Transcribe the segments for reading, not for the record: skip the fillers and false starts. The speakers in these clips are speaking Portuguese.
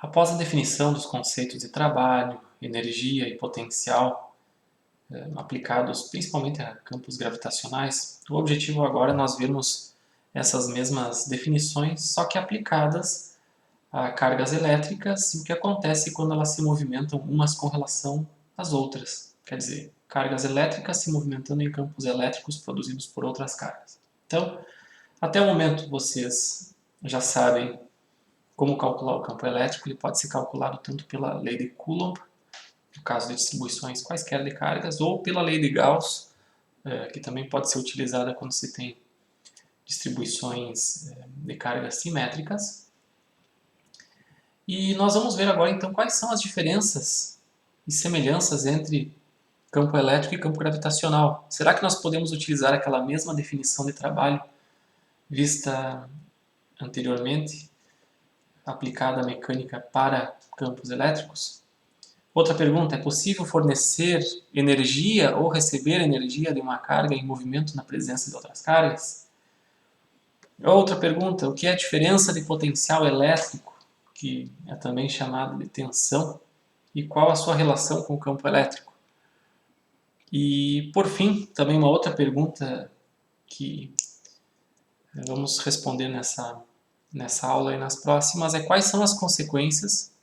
Após a definição dos conceitos de trabalho, energia e potencial, aplicados principalmente a campos gravitacionais, o objetivo agora é nós vermos essas mesmas definições, só que aplicadas a cargas elétricas e o que acontece quando elas se movimentam umas com relação às outras. Quer dizer, cargas elétricas se movimentando em campos elétricos produzidos por outras cargas. Então, até o momento vocês já sabem como calcular o campo elétrico. Ele pode ser calculado tanto pela lei de Coulomb, no caso de distribuições quaisquer de cargas, ou pela lei de Gauss, que também pode ser utilizada quando se tem distribuições de cargas simétricas. E nós vamos ver agora então quais são as diferenças e semelhanças entre campo elétrico e campo gravitacional. Será que nós podemos utilizar aquela mesma definição de trabalho vista anteriormente, aplicada à mecânica para campos elétricos? Outra pergunta, é possível fornecer energia ou receber energia de uma carga em movimento na presença de outras cargas? Outra pergunta, o que é a diferença de potencial elétrico, que é também chamado de tensão, e qual a sua relação com o campo elétrico? E, por fim, também uma outra pergunta que vamos responder nessa aula e nas próximas é quais são as consequências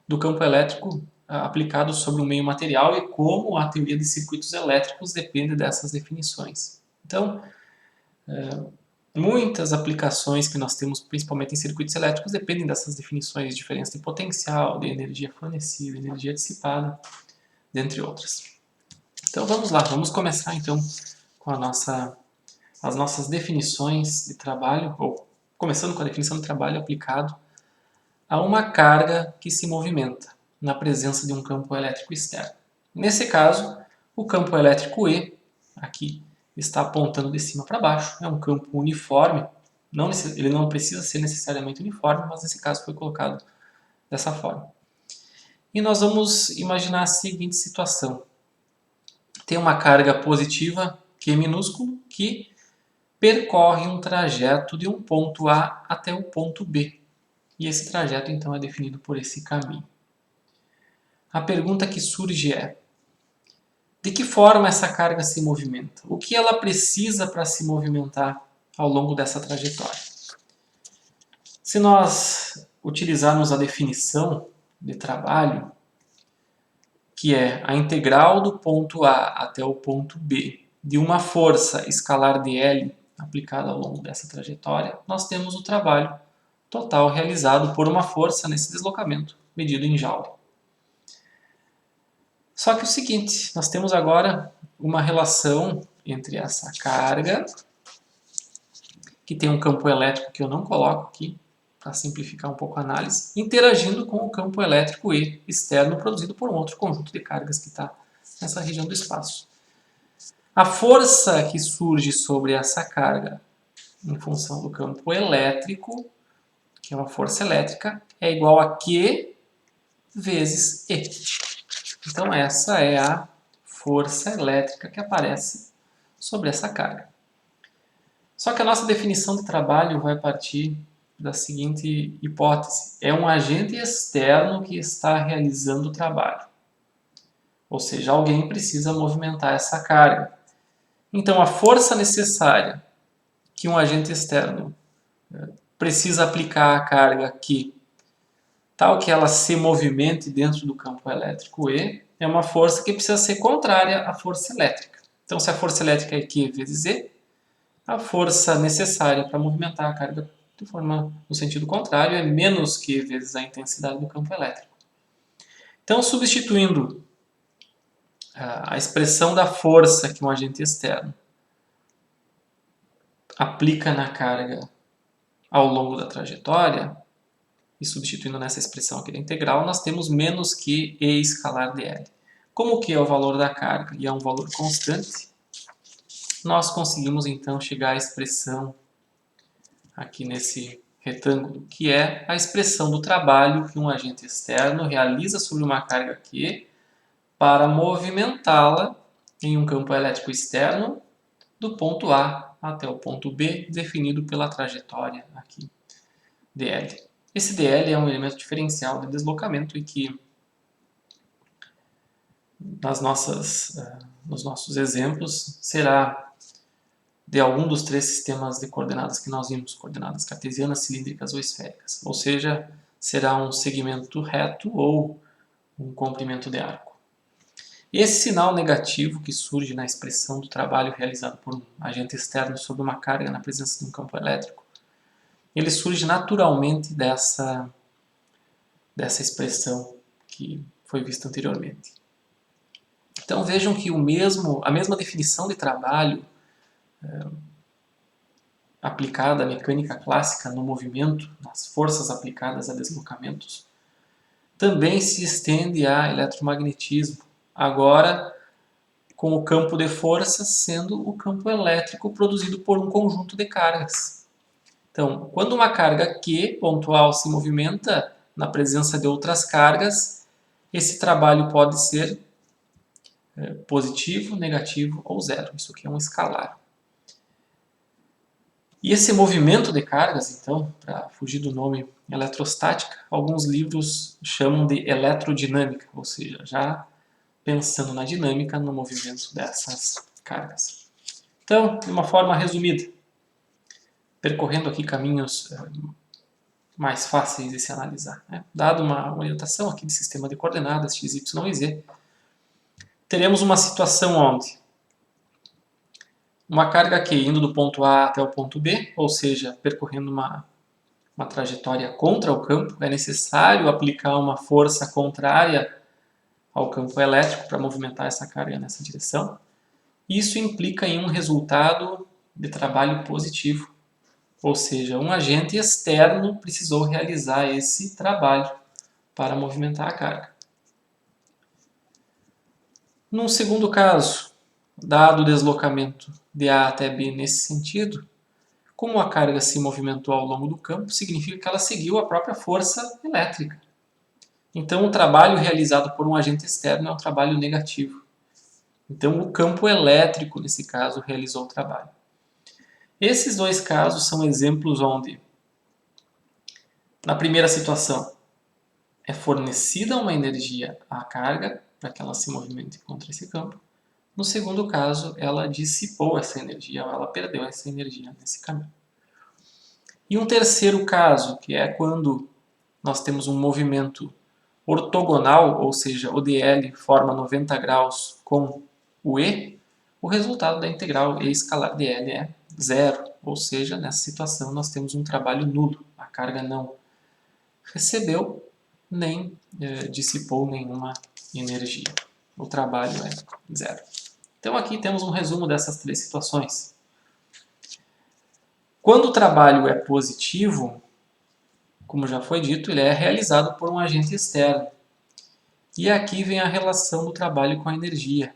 do campo elétrico aplicado sobre um meio material e como a teoria de circuitos elétricos depende dessas definições. Então, muitas aplicações que nós temos, principalmente em circuitos elétricos, dependem dessas definições de diferença de potencial, de energia fornecida, energia dissipada, dentre outras. Então vamos lá, vamos começar então com as nossas definições de trabalho, ou começando com a definição de trabalho aplicado a uma carga que se movimenta na presença de um campo elétrico externo. Nesse caso, o campo elétrico E, aqui, está apontando de cima para baixo, é um campo uniforme, ele não precisa ser necessariamente uniforme, mas nesse caso foi colocado dessa forma. E nós vamos imaginar a seguinte situação. Tem uma carga positiva, Q minúsculo, que percorre um trajeto de um ponto A até o ponto B. E esse trajeto, então, é definido por esse caminho. A pergunta que surge é: de que forma essa carga se movimenta? O que ela precisa para se movimentar ao longo dessa trajetória? Se nós utilizarmos a definição de trabalho, que é a integral do ponto A até o ponto B de uma força escalar dL aplicada ao longo dessa trajetória, nós temos o trabalho total realizado por uma força nesse deslocamento, medido em Joule. Só que é o seguinte, nós temos agora uma relação entre essa carga, que tem um campo elétrico que eu não coloco aqui, para simplificar um pouco a análise, interagindo com o campo elétrico E externo produzido por um outro conjunto de cargas que está nessa região do espaço. A força que surge sobre essa carga em função do campo elétrico, que é uma força elétrica, é igual a Q vezes E. Então essa é a força elétrica que aparece sobre essa carga. Só que a nossa definição de trabalho vai partir da seguinte hipótese: é um agente externo que está realizando o trabalho. Ou seja, alguém precisa movimentar essa carga. Então a força necessária que um agente externo precisa aplicar à carga aqui, tal que ela se movimente dentro do campo elétrico E, é uma força que precisa ser contrária à força elétrica. Então, se a força elétrica é Q vezes E, a força necessária para movimentar a carga no sentido contrário é menos Q vezes a intensidade do campo elétrico. Então, substituindo a expressão da força que um agente externo aplica na carga ao longo da trajetória, e substituindo nessa expressão aqui da integral, nós temos menos que E escalar dL. Como que é o valor da carga e é um valor constante, nós conseguimos então chegar à expressão aqui nesse retângulo, que é a expressão do trabalho que um agente externo realiza sobre uma carga Q para movimentá-la em um campo elétrico externo do ponto A até o ponto B, definido pela trajetória aqui dL. Esse dl é um elemento diferencial de deslocamento e que nos nossos exemplos será de algum dos três sistemas de coordenadas que nós vimos, coordenadas cartesianas, cilíndricas ou esféricas, ou seja, será um segmento reto ou um comprimento de arco. Esse sinal negativo que surge na expressão do trabalho realizado por um agente externo sobre uma carga na presença de um campo elétrico, ele surge naturalmente dessa expressão que foi vista anteriormente. Então vejam que a mesma definição de trabalho aplicada à mecânica clássica no movimento, nas forças aplicadas a deslocamentos, também se estende a eletromagnetismo, agora com o campo de forças sendo o campo elétrico produzido por um conjunto de cargas. Então, quando uma carga Q pontual se movimenta na presença de outras cargas, esse trabalho pode ser positivo, negativo ou zero. Isso aqui é um escalar. E esse movimento de cargas, então, para fugir do nome eletrostática, alguns livros chamam de eletrodinâmica, ou seja, já pensando na dinâmica no movimento dessas cargas. Então, de uma forma resumida, percorrendo aqui caminhos mais fáceis de se analisar, né? Dado uma orientação aqui de sistema de coordenadas x, y e z, teremos uma situação onde uma carga Q indo do ponto A até o ponto B, ou seja, percorrendo uma trajetória contra o campo, é necessário aplicar uma força contrária ao campo elétrico para movimentar essa carga nessa direção. Isso implica em um resultado de trabalho positivo, ou seja, um agente externo precisou realizar esse trabalho para movimentar a carga. Num segundo caso, dado o deslocamento de A até B nesse sentido, como a carga se movimentou ao longo do campo, significa que ela seguiu a própria força elétrica. Então, o trabalho realizado por um agente externo é um trabalho negativo. Então, o campo elétrico, nesse caso, realizou o trabalho. Esses dois casos são exemplos onde, na primeira situação, é fornecida uma energia à carga para que ela se movimente contra esse campo. No segundo caso, ela dissipou essa energia, ela perdeu essa energia nesse caminho. E um terceiro caso, que é quando nós temos um movimento ortogonal, ou seja, o dl forma 90 graus com o E, o resultado da integral E escalar dl é zero, ou seja, nessa situação nós temos um trabalho nulo, a carga não recebeu nem dissipou nenhuma energia, o trabalho é zero. Então aqui temos um resumo dessas três situações. Quando o trabalho é positivo, como já foi dito, ele é realizado por um agente externo. E aqui vem a relação do trabalho com a energia.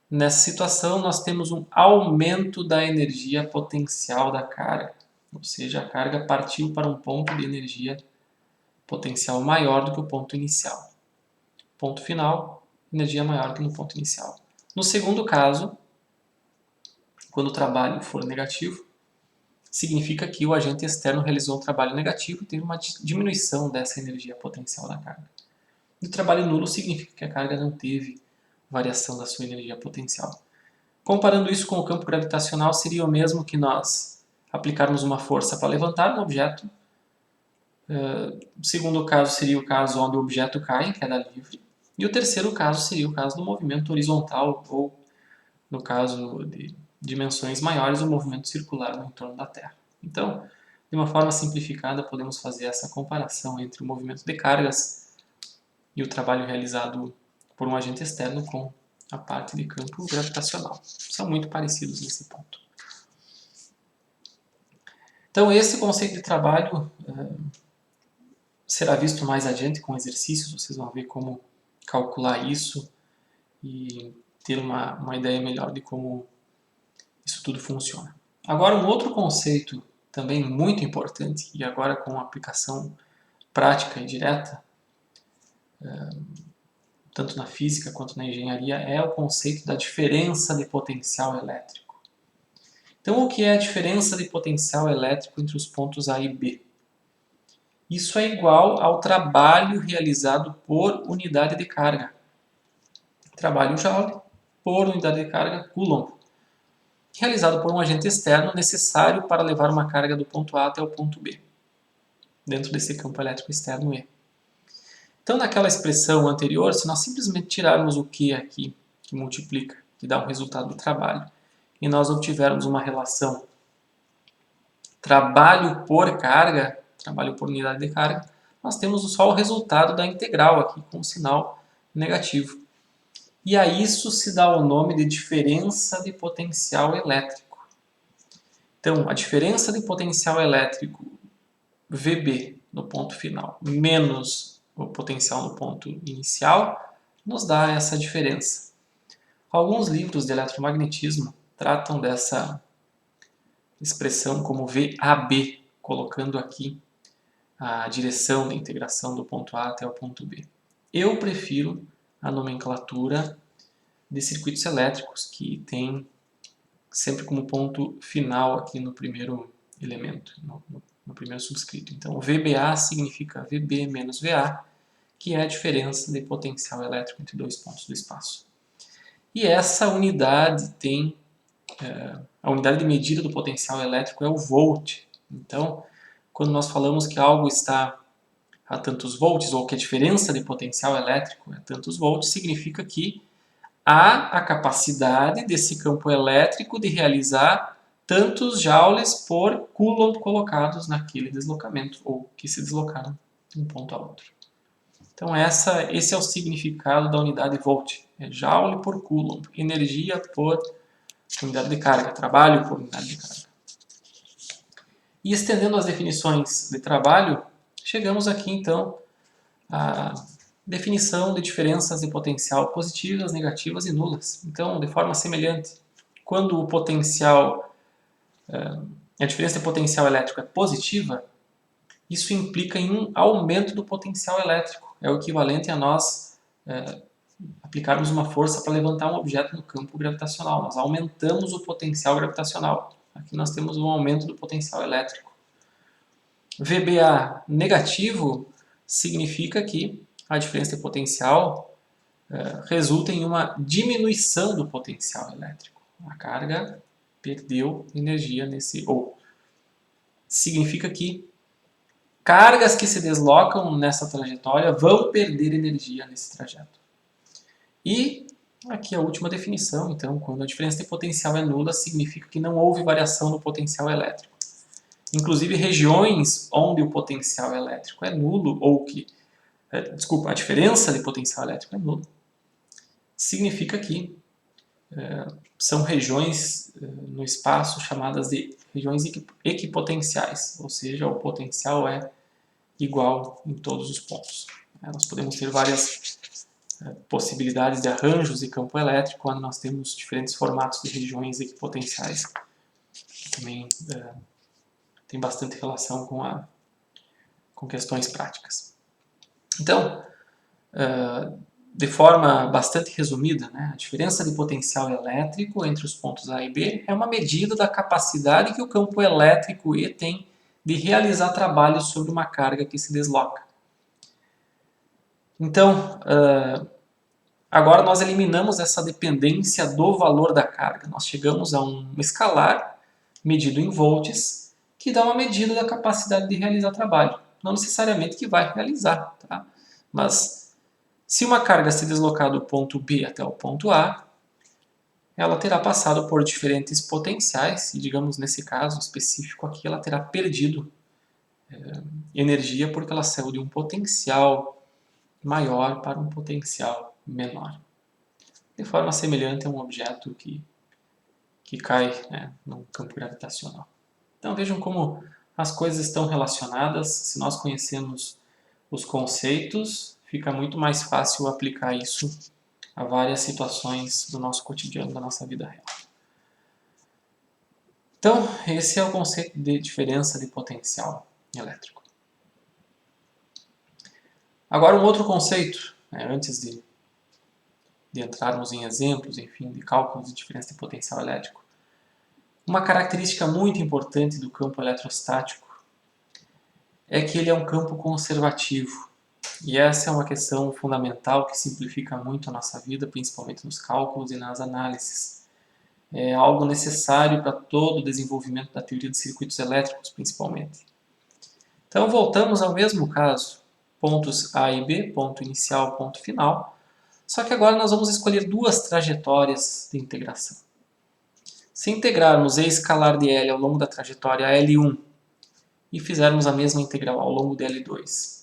Nessa situação, nós temos um aumento da energia potencial da carga. Ou seja, a carga partiu para um ponto de energia potencial maior do que o ponto inicial. Ponto final, energia maior que no ponto inicial. No segundo caso, quando o trabalho for negativo, significa que o agente externo realizou um trabalho negativo e teve uma diminuição dessa energia potencial da carga. E o trabalho nulo significa que a carga não teve variação da sua energia potencial. Comparando isso com o campo gravitacional, seria o mesmo que nós aplicarmos uma força para levantar um objeto. O segundo caso seria o caso onde o objeto cai em queda livre. E o terceiro caso seria o caso do movimento horizontal, ou, no caso de dimensões maiores, o movimento circular no entorno da Terra. Então, de uma forma simplificada, podemos fazer essa comparação entre o movimento de cargas e o trabalho realizado por um agente externo com a parte de campo gravitacional. São muito parecidos nesse ponto. Então, esse conceito de trabalho será visto mais adiante com exercícios, vocês vão ver como calcular isso e ter uma ideia melhor de como isso tudo funciona. Agora, um outro conceito também muito importante, e agora com aplicação prática e direta, tanto na física quanto na engenharia, é o conceito da diferença de potencial elétrico. Então, o que é a diferença de potencial elétrico entre os pontos A e B? isso é igual ao trabalho realizado por unidade de carga. Trabalho Joule por unidade de carga Coulomb, realizado por um agente externo necessário para levar uma carga do ponto A até o ponto B, dentro desse campo elétrico externo E. Então, naquela expressão anterior, se nós simplesmente tirarmos o Q aqui, que multiplica, que dá um resultado de trabalho, e nós obtivermos uma relação trabalho por carga, trabalho por unidade de carga, nós temos só o resultado da integral aqui, com o sinal negativo. E a isso se dá o nome de diferença de potencial elétrico. Então, a diferença de potencial elétrico VB no ponto final menos o potencial no ponto inicial nos dá essa diferença. Alguns livros de eletromagnetismo tratam dessa expressão como VAB, colocando aqui a direção da integração do ponto A até o ponto B. Eu prefiro a nomenclatura de circuitos elétricos, que tem sempre como ponto final aqui no primeiro elemento, no primeiro subscrito. Então, VBA significa VB menos VA, que é a diferença de potencial elétrico entre dois pontos do espaço. E essa unidade tem, a unidade de medida do potencial elétrico é o volt. Então, quando nós falamos que algo está a tantos volts, ou que a diferença de potencial elétrico é tantos volts, significa que há a capacidade desse campo elétrico de realizar tantos joules por coulomb colocados naquele deslocamento, ou que se deslocaram de um ponto a outro. Então esse é o significado da unidade volt, é joule por coulomb, energia por unidade de carga, trabalho por unidade de carga. E estendendo as definições de trabalho, chegamos aqui então à definição de diferenças de potencial positivas, negativas e nulas. Então, de forma semelhante, quando o potencial, a diferença de potencial elétrico é positiva, isso implica em um aumento do potencial elétrico. É o equivalente a nós aplicarmos uma força para levantar um objeto no campo gravitacional. Nós aumentamos o potencial gravitacional. Aqui nós temos um aumento do potencial elétrico. VBA negativo significa que a diferença de potencial resulta em uma diminuição do potencial elétrico. A carga perdeu energia nesse... ou significa que cargas que se deslocam nessa trajetória vão perder energia nesse trajeto. E aqui a última definição, então, quando a diferença de potencial é nula, significa que não houve variação no potencial elétrico. Inclusive, regiões onde o potencial elétrico é nulo, ou que, a diferença de potencial elétrico é nula, significa que são regiões no espaço chamadas de regiões equipotenciais, ou seja, o potencial é igual em todos os pontos. Nós podemos ter várias possibilidades de arranjos de campo elétrico quando nós temos diferentes formatos de regiões equipotenciais. Também tem bastante relação com questões práticas. Então, de forma bastante resumida, a diferença de potencial elétrico entre os pontos A e B é uma medida da capacidade que o campo elétrico E tem de realizar trabalhos sobre uma carga que se desloca. Então, agora nós eliminamos essa dependência do valor da carga. Nós chegamos a um escalar medido em volts que dá uma medida da capacidade de realizar trabalho. Não necessariamente que vai realizar, tá? Mas se uma carga se deslocar do ponto B até o ponto A, ela terá passado por diferentes potenciais e, digamos, nesse caso específico aqui, ela terá perdido energia porque ela saiu de um potencial maior para um potencial menor. De forma semelhante a um objeto que cai no campo gravitacional. Então vejam como as coisas estão relacionadas. Se nós conhecemos os conceitos, fica muito mais fácil aplicar isso a várias situações do nosso cotidiano, da nossa vida real. Então, esse é o conceito de diferença de potencial elétrico. Agora, um outro conceito, antes de entrarmos em exemplos, enfim, de cálculos de diferença de potencial elétrico. Uma característica muito importante do campo eletrostático é que ele é um campo conservativo. E essa é uma questão fundamental que simplifica muito a nossa vida, principalmente nos cálculos e nas análises. É algo necessário para todo o desenvolvimento da teoria de circuitos elétricos, principalmente. Então, voltamos ao mesmo caso. Pontos A e B, ponto inicial, ponto final. Só que agora nós vamos escolher duas trajetórias de integração. Se integrarmos E escalar de L ao longo da trajetória L1 e fizermos a mesma integral ao longo de L2,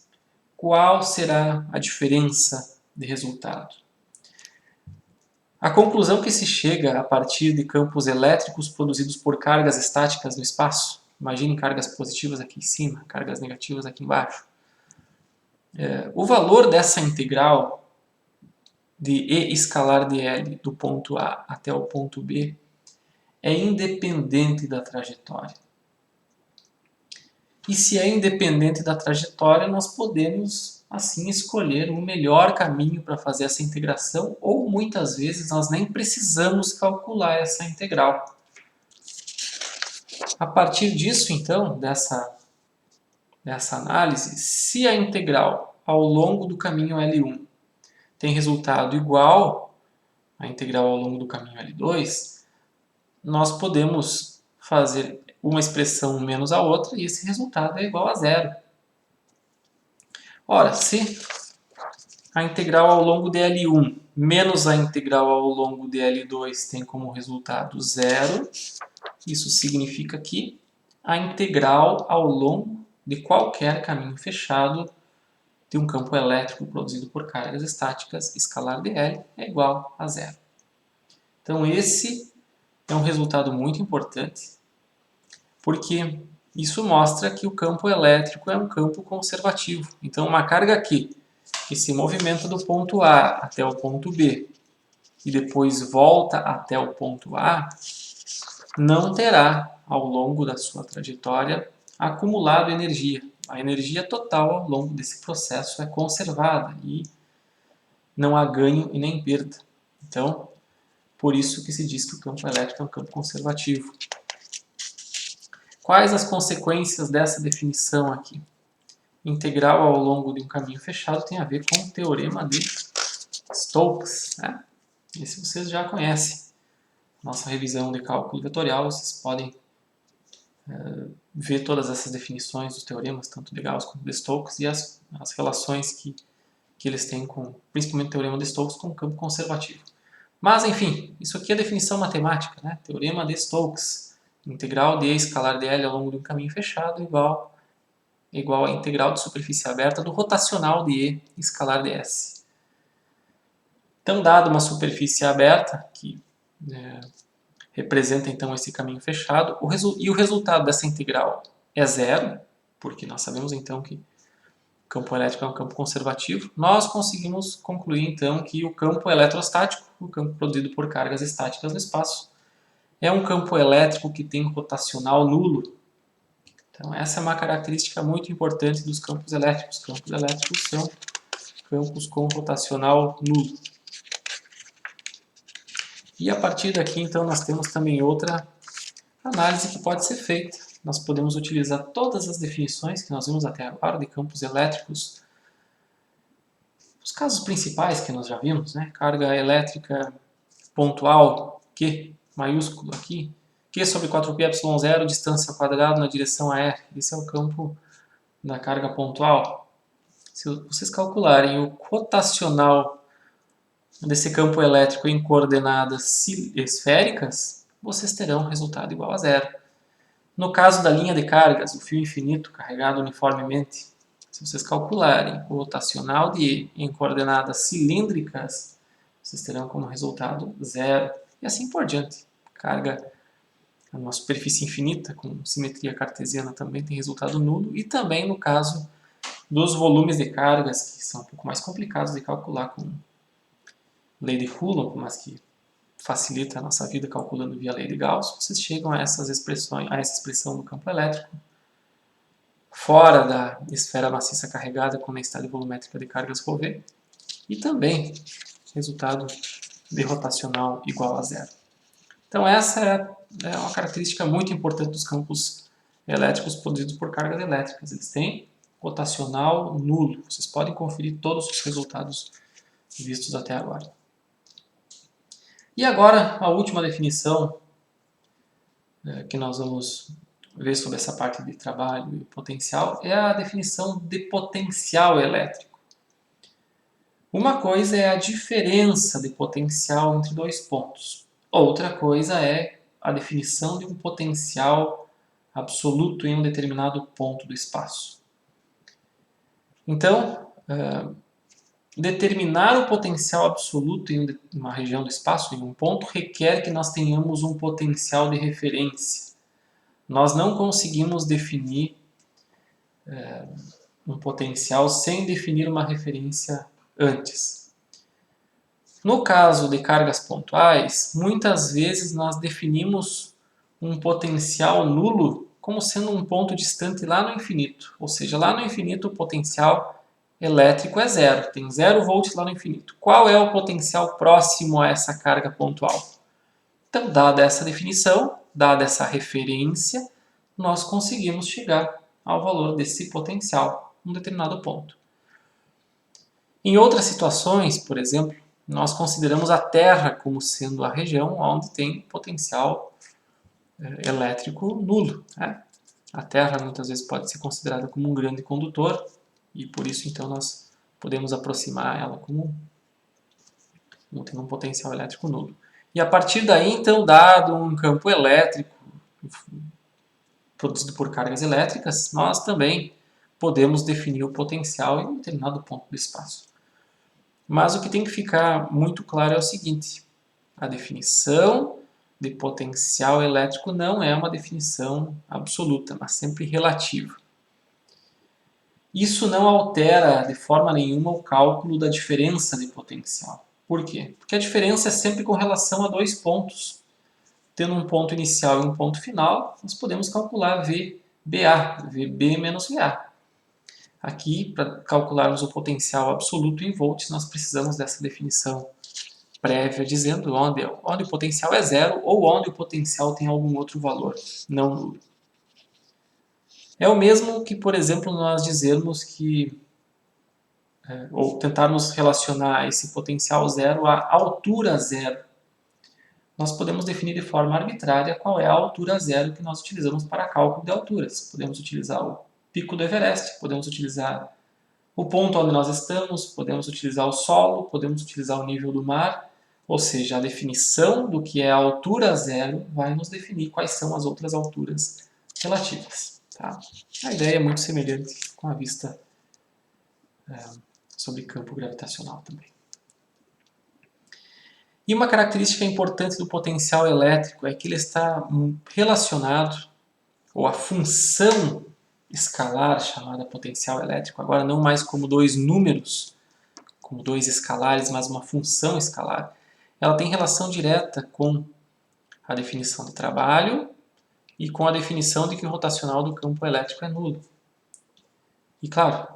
qual será a diferença de resultado? A conclusão que se chega a partir de campos elétricos produzidos por cargas estáticas no espaço, imagine cargas positivas aqui em cima, cargas negativas aqui embaixo. O valor dessa integral de E escalar de L do ponto A até o ponto B é independente da trajetória. E se é independente da trajetória, nós podemos assim escolher o melhor caminho para fazer essa integração, ou muitas vezes nós nem precisamos calcular essa integral. A partir disso, então, dessa análise, se a integral ao longo do caminho L1 tem resultado igual à integral ao longo do caminho L2, nós podemos fazer uma expressão menos a outra e esse resultado é igual a zero. Ora, se a integral ao longo de L1 menos a integral ao longo de L2 tem como resultado zero, isso significa que a integral ao longo de qualquer caminho fechado de um campo elétrico produzido por cargas estáticas escalar de L é igual a zero. Então esse é um resultado muito importante, porque isso mostra que o campo elétrico é um campo conservativo. Então uma carga aqui, que se movimenta do ponto A até o ponto B e depois volta até o ponto A, não terá, ao longo da sua trajetória, acumulado energia. A energia total ao longo desse processo é conservada e não há ganho e nem perda. Então, por isso que se diz que o campo elétrico é um campo conservativo. Quais as consequências dessa definição aqui? Integral ao longo de um caminho fechado tem a ver com o teorema de Stokes, né? Esse vocês já conhecem. Nossa revisão de cálculo vetorial, vocês podem ver todas essas definições dos teoremas, tanto de Gauss quanto de Stokes, e as relações que eles têm com, principalmente o teorema de Stokes, com o campo conservativo. Mas, enfim, isso aqui é definição matemática, né? Teorema de Stokes, integral de E escalar de L ao longo de um caminho fechado igual à integral de superfície aberta do rotacional de E escalar de S. Então, dado uma superfície aberta, que representa então esse caminho fechado, o resultado dessa integral é zero, porque nós sabemos então que o campo elétrico é um campo conservativo, nós conseguimos concluir então que o campo eletrostático, o campo produzido por cargas estáticas no espaço, é um campo elétrico que tem rotacional nulo. Então essa é uma característica muito importante dos campos elétricos. Campos elétricos são campos com rotacional nulo. E a partir daqui, então, nós temos também outra análise que pode ser feita. Nós podemos utilizar todas as definições que nós vimos até agora de campos elétricos. Os casos principais que nós já vimos, né? Carga elétrica pontual, Q, maiúsculo aqui, Q sobre 4πε0, distância ao quadrado na direção a R. Esse é o campo da carga pontual. Se vocês calcularem o rotacional desse campo elétrico em coordenadas esféricas, vocês terão um resultado igual a zero. No caso da linha de cargas, o fio infinito carregado uniformemente, se vocês calcularem o rotacional de E em coordenadas cilíndricas, vocês terão como resultado zero. E assim por diante. Carga numa superfície infinita, com simetria cartesiana, também tem resultado nulo. E também no caso dos volumes de cargas, que são um pouco mais complicados de calcular com lei de Coulomb, mas que facilita a nossa vida calculando via lei de Gauss, vocês chegam a essas expressões, a essa expressão do campo elétrico fora da esfera maciça carregada com densidade volumétrica de cargas ρV e também resultado de rotacional igual a zero. Então essa é uma característica muito importante dos campos elétricos produzidos por cargas elétricas. Eles têm rotacional nulo. Vocês podem conferir todos os resultados vistos até agora. E agora, a última definição que nós vamos ver sobre essa parte de trabalho e potencial é a definição de potencial elétrico. Uma coisa é a diferença de potencial entre dois pontos. Outra coisa é a definição de um potencial absoluto em um determinado ponto do espaço. Então, determinar o potencial absoluto em uma região do espaço, em um ponto, requer que nós tenhamos um potencial de referência. Nós não conseguimos definir um potencial sem definir uma referência antes. No caso de cargas pontuais, muitas vezes nós definimos um potencial nulo como sendo um ponto distante lá no infinito. Ou seja, lá no infinito o potencial elétrico é zero, tem 0 volts lá no infinito. Qual é o potencial próximo a essa carga pontual? Então, dada essa definição, dada essa referência, nós conseguimos chegar ao valor desse potencial em um determinado ponto. Em outras situações, por exemplo, nós consideramos a Terra como sendo a região onde tem potencial elétrico nulo, né? A Terra muitas vezes pode ser considerada como um grande condutor e por isso então nós podemos aproximar ela como tendo um potencial elétrico nulo. E a partir daí, então, dado um campo elétrico produzido por cargas elétricas, nós também podemos definir o potencial em um determinado ponto do espaço. Mas o que tem que ficar muito claro é o seguinte: a definição de potencial elétrico não é uma definição absoluta, mas sempre relativa. Isso não altera de forma nenhuma o cálculo da diferença de potencial. Por quê? Porque a diferença é sempre com relação a dois pontos. Tendo um ponto inicial e um ponto final, nós podemos calcular VBA, VB menos VA. Aqui, para calcularmos o potencial absoluto em volts, nós precisamos dessa definição prévia, dizendo onde o potencial é zero ou onde o potencial tem algum outro valor não nulo. É o mesmo que, por exemplo, nós dizermos que, ou tentarmos relacionar esse potencial zero à altura zero. Nós podemos definir de forma arbitrária qual é a altura zero que nós utilizamos para cálculo de alturas. Podemos utilizar o pico do Everest, podemos utilizar o ponto onde nós estamos, podemos utilizar o solo, podemos utilizar o nível do mar, ou seja, a definição do que é a altura zero vai nos definir quais são as outras alturas relativas. Tá? A ideia é muito semelhante com a vista sobre campo gravitacional também. E uma característica importante do potencial elétrico é que ele está relacionado, ou a função escalar chamada potencial elétrico, agora não mais como dois números, como dois escalares, mas uma função escalar, ela tem relação direta com a definição de trabalho e com a definição de que o rotacional do campo elétrico é nulo. E claro,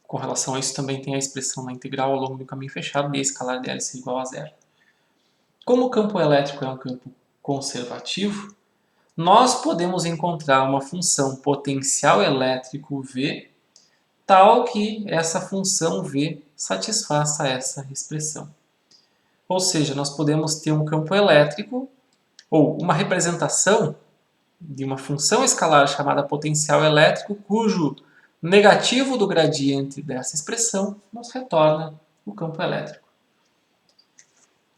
com relação a isso também tem a expressão na integral ao longo do caminho fechado, d escalar de L igual a zero. Como o campo elétrico é um campo conservativo, nós podemos encontrar uma função potencial elétrico V tal que essa função V satisfaça essa expressão. Ou seja, nós podemos ter um campo elétrico ou uma representação de uma função escalar chamada potencial elétrico cujo negativo do gradiente dessa expressão nos retorna o campo elétrico.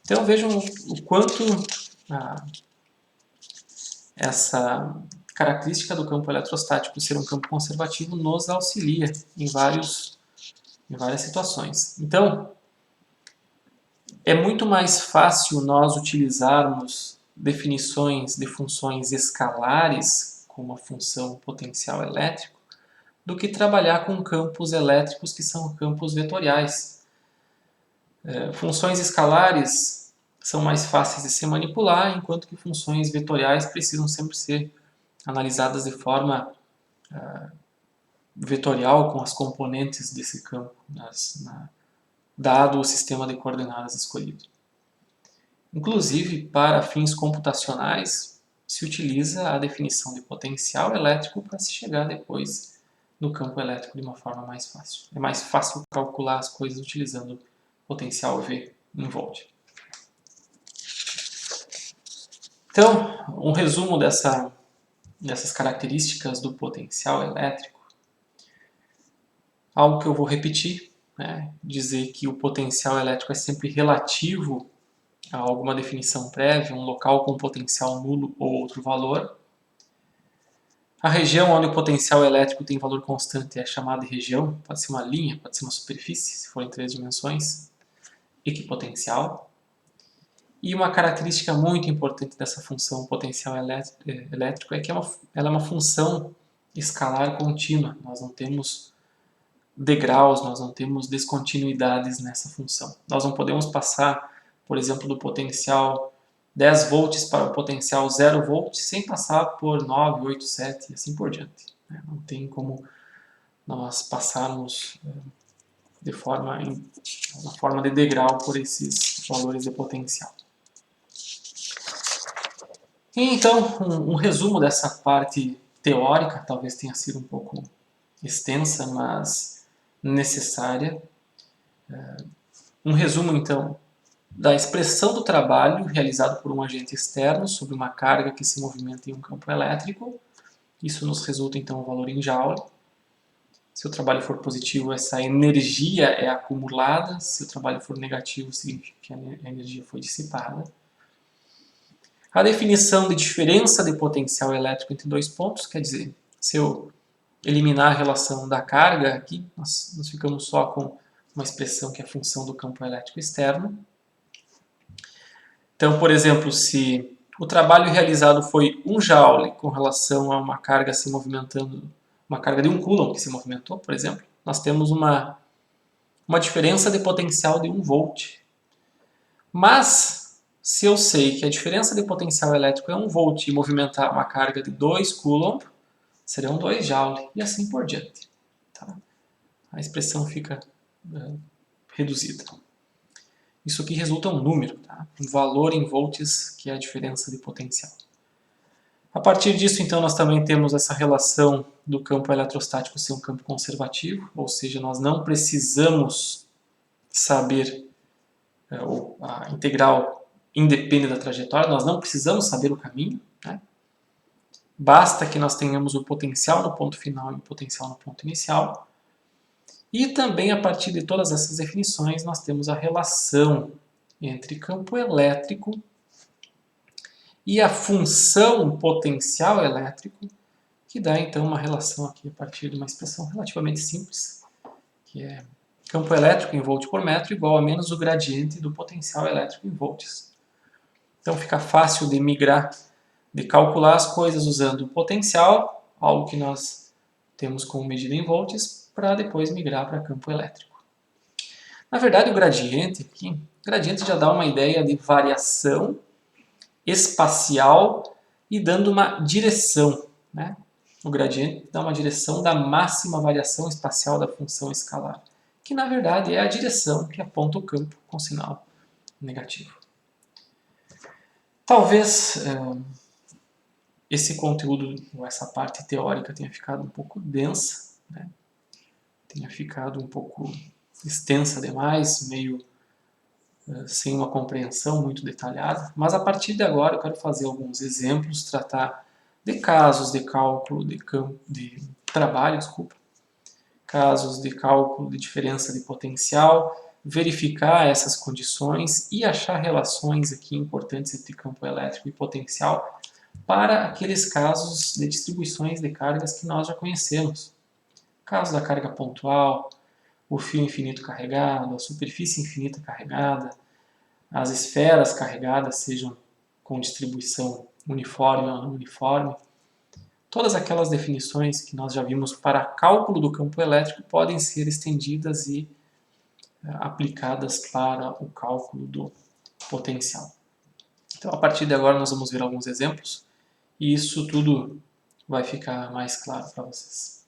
Então vejam o quanto essa característica do campo eletrostático ser um campo conservativo nos auxilia em várias situações. Então, é muito mais fácil nós utilizarmos definições de funções escalares como a função potencial elétrico do que trabalhar com campos elétricos que são campos vetoriais. Funções escalares são mais fáceis de se manipular, enquanto que funções vetoriais precisam sempre ser analisadas de forma vetorial com as componentes desse campo, dado o sistema de coordenadas escolhido. Inclusive, para fins computacionais, se utiliza a definição de potencial elétrico para se chegar depois no campo elétrico de uma forma mais fácil. É mais fácil calcular as coisas utilizando potencial V em volt. Então, um resumo dessas características do potencial elétrico. Algo que eu vou repetir, né? Dizer que o potencial elétrico é sempre relativo a alguma definição prévia, um local com potencial nulo ou outro valor. A região onde o potencial elétrico tem valor constante é chamada de região, pode ser uma linha, pode ser uma superfície, se for em 3 dimensões, equipotencial. E uma característica muito importante dessa função potencial elétrico é que ela é uma função escalar contínua. Nós não temos degraus, nós não temos descontinuidades nessa função. Nós não podemos passar, por exemplo, do potencial 10 volts para o potencial 0 volts sem passar por 9, 8, 7 e assim por diante. Não tem como nós passarmos de forma de degrau por esses valores de potencial. E então, um resumo dessa parte teórica, talvez tenha sido um pouco extensa, mas necessária. Um resumo, então, da expressão do trabalho realizado por um agente externo sobre uma carga que se movimenta em um campo elétrico. Isso nos resulta, então, o valor em Joule. Se o trabalho for positivo, essa energia é acumulada. Se o trabalho for negativo, significa que a energia foi dissipada. A definição de diferença de potencial elétrico entre dois pontos, quer dizer, se eu eliminar a relação da carga, aqui nós ficamos só com uma expressão que é a função do campo elétrico externo. Então, por exemplo, se o trabalho realizado foi 1 Joule com relação a uma carga se movimentando, uma carga de 1 Coulomb que se movimentou, por exemplo, nós temos uma diferença de potencial de 1 volt. Mas, se eu sei que a diferença de potencial elétrico é 1 volt e movimentar uma carga de 2 Coulomb, serão 2 Joule e assim por diante. Tá? A expressão fica reduzida. Isso aqui resulta um número, tá? Um valor em volts, que é a diferença de potencial. A partir disso, então, nós também temos essa relação do campo eletrostático ser um campo conservativo, ou seja, nós não precisamos saber, a integral independe da trajetória, nós não precisamos saber o caminho, né? Basta que nós tenhamos o potencial no ponto final e o potencial no ponto inicial. E também, a partir de todas essas definições, nós temos a relação entre campo elétrico e a função potencial elétrico, que dá então uma relação aqui a partir de uma expressão relativamente simples, que é campo elétrico em volt por metro igual a menos o gradiente do potencial elétrico em volts. Então fica fácil de migrar, de calcular as coisas usando o potencial, algo que nós temos como medida em volts, para depois migrar para campo elétrico. Na verdade, o gradiente já dá uma ideia de variação espacial e dando uma direção, né? O gradiente dá uma direção da máxima variação espacial da função escalar, que na verdade é a direção que aponta o campo com sinal negativo. Talvez esse conteúdo, ou essa parte teórica, tenha ficado um pouco densa, né? Tenha ficado um pouco extensa demais, meio sem uma compreensão muito detalhada, mas a partir de agora eu quero fazer alguns exemplos, tratar de casos de cálculo de trabalho, casos de cálculo de diferença de potencial, verificar essas condições e achar relações aqui importantes entre campo elétrico e potencial para aqueles casos de distribuições de cargas que nós já conhecemos. O caso da carga pontual, o fio infinito carregado, a superfície infinita carregada, as esferas carregadas, sejam com distribuição uniforme ou não uniforme. Todas aquelas definições que nós já vimos para cálculo do campo elétrico podem ser estendidas e aplicadas para o cálculo do potencial. Então, a partir de agora, nós vamos ver alguns exemplos e isso tudo vai ficar mais claro para vocês.